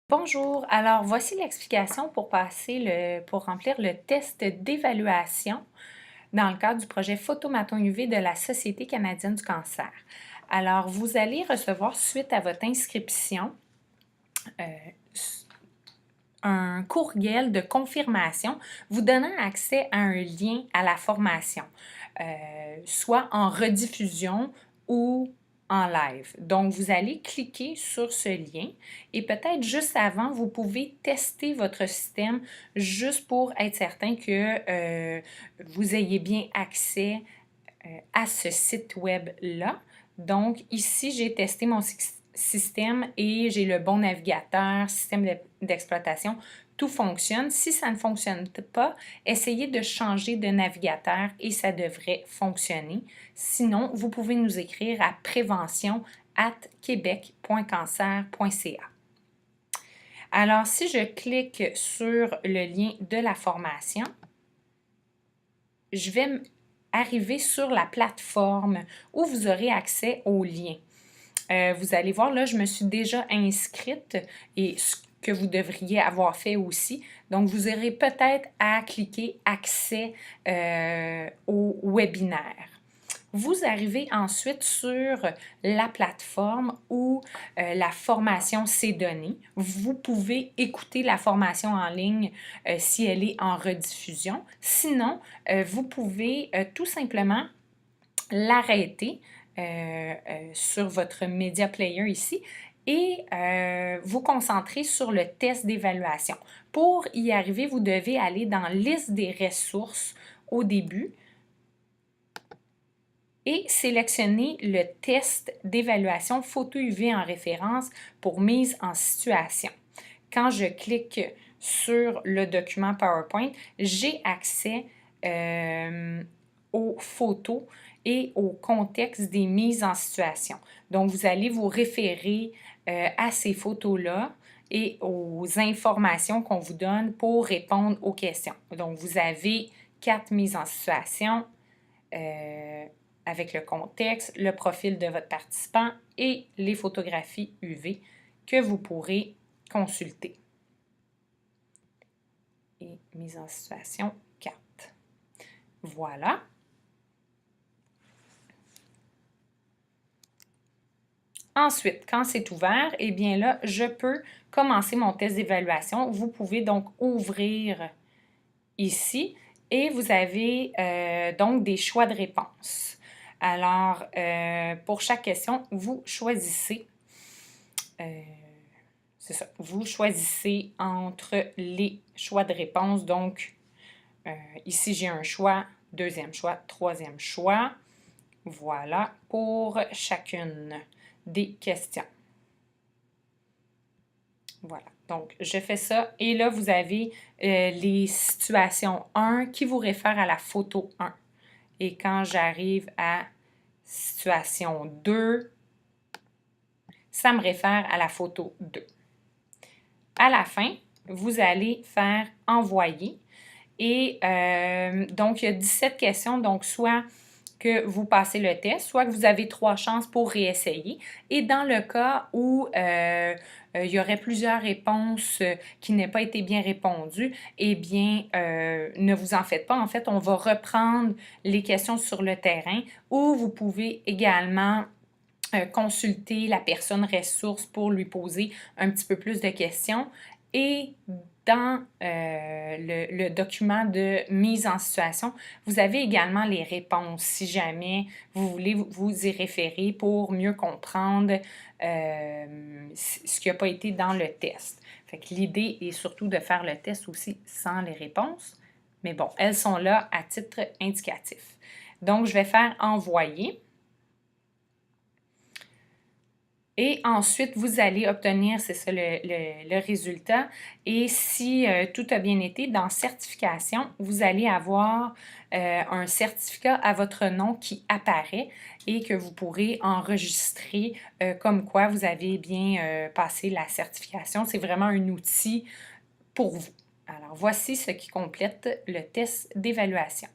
Bonjour, alors voici l'explication pour remplir le test d'évaluation dans le cadre du projet Photomaton UV de la Société canadienne du cancer. Alors, vous allez recevoir suite à votre inscription un courriel de confirmation vous donnant accès à un lien à la formation, soit en rediffusion ou en live. Donc, vous allez cliquer sur ce lien et peut-être juste avant, vous pouvez tester votre système juste pour être certain que vous ayez bien accès à ce site web-là. Donc, ici, j'ai testé mon système et j'ai le bon navigateur, système d'exploitation, tout fonctionne. Si ça ne fonctionne pas, essayez de changer de navigateur et ça devrait fonctionner. Sinon, vous pouvez nous écrire à prévention@quebec.cancer.ca. Alors, si je clique sur le lien de la formation, je vais arriver sur la plateforme où vous aurez accès au lien. Vous allez voir, là, je me suis déjà inscrite et ce que vous devriez avoir fait aussi. Donc, vous aurez peut-être à cliquer « Accès au webinaire ». Vous arrivez ensuite sur la plateforme où la formation s'est donnée. Vous pouvez écouter la formation en ligne si elle est en rediffusion. Sinon, vous pouvez tout simplement l'arrêter sur votre Media Player ici et vous concentrer sur le test d'évaluation. Pour y arriver, vous devez aller dans « Liste des ressources » au début et sélectionner le test d'évaluation photo UV en référence pour mise en situation. Quand je clique sur le document PowerPoint, j'ai accès aux photos et au contexte des mises en situation. Donc, vous allez vous référer à ces photos-là et aux informations qu'on vous donne pour répondre aux questions. Donc, vous avez 4 mises en situation avec le contexte, le profil de votre participant et les photographies UV que vous pourrez consulter. Et mise en situation 4. Voilà. Ensuite, quand c'est ouvert, eh bien là, je peux commencer mon test d'évaluation. Vous pouvez donc ouvrir ici et vous avez donc des choix de réponses. Alors, pour chaque question, vous choisissez, c'est ça, vous choisissez entre les choix de réponse. Donc, ici, j'ai un choix, deuxième choix, troisième choix. Voilà, pour chacune des questions. Voilà, donc je fais ça et là, vous avez les situations 1 qui vous réfèrent à la photo 1. Et quand j'arrive à situation 2, ça me réfère à la photo 2. À la fin, vous allez faire « Envoyer ». Et donc, il y a 17 questions, donc soit que vous passez le test, soit que vous avez 3 chances pour réessayer. Et dans le cas où il y aurait plusieurs réponses qui n'aient pas été bien répondues, eh bien, ne vous en faites pas. En fait, on va reprendre les questions sur le terrain ou vous pouvez également consulter la personne ressource pour lui poser un petit peu plus de questions. Et dans le document de mise en situation, vous avez également les réponses si jamais vous voulez vous y référer pour mieux comprendre ce qui n'a pas été dans le test. Fait que l'idée est surtout de faire le test aussi sans les réponses, mais bon, elles sont là à titre indicatif. Donc, je vais faire « Envoyer ». Et ensuite, vous allez obtenir, c'est ça, le résultat. Et si tout a bien été, dans Certification, vous allez avoir un certificat à votre nom qui apparaît et que vous pourrez enregistrer comme quoi vous avez bien passé la certification. C'est vraiment un outil pour vous. Alors, voici ce qui complète le test d'évaluation.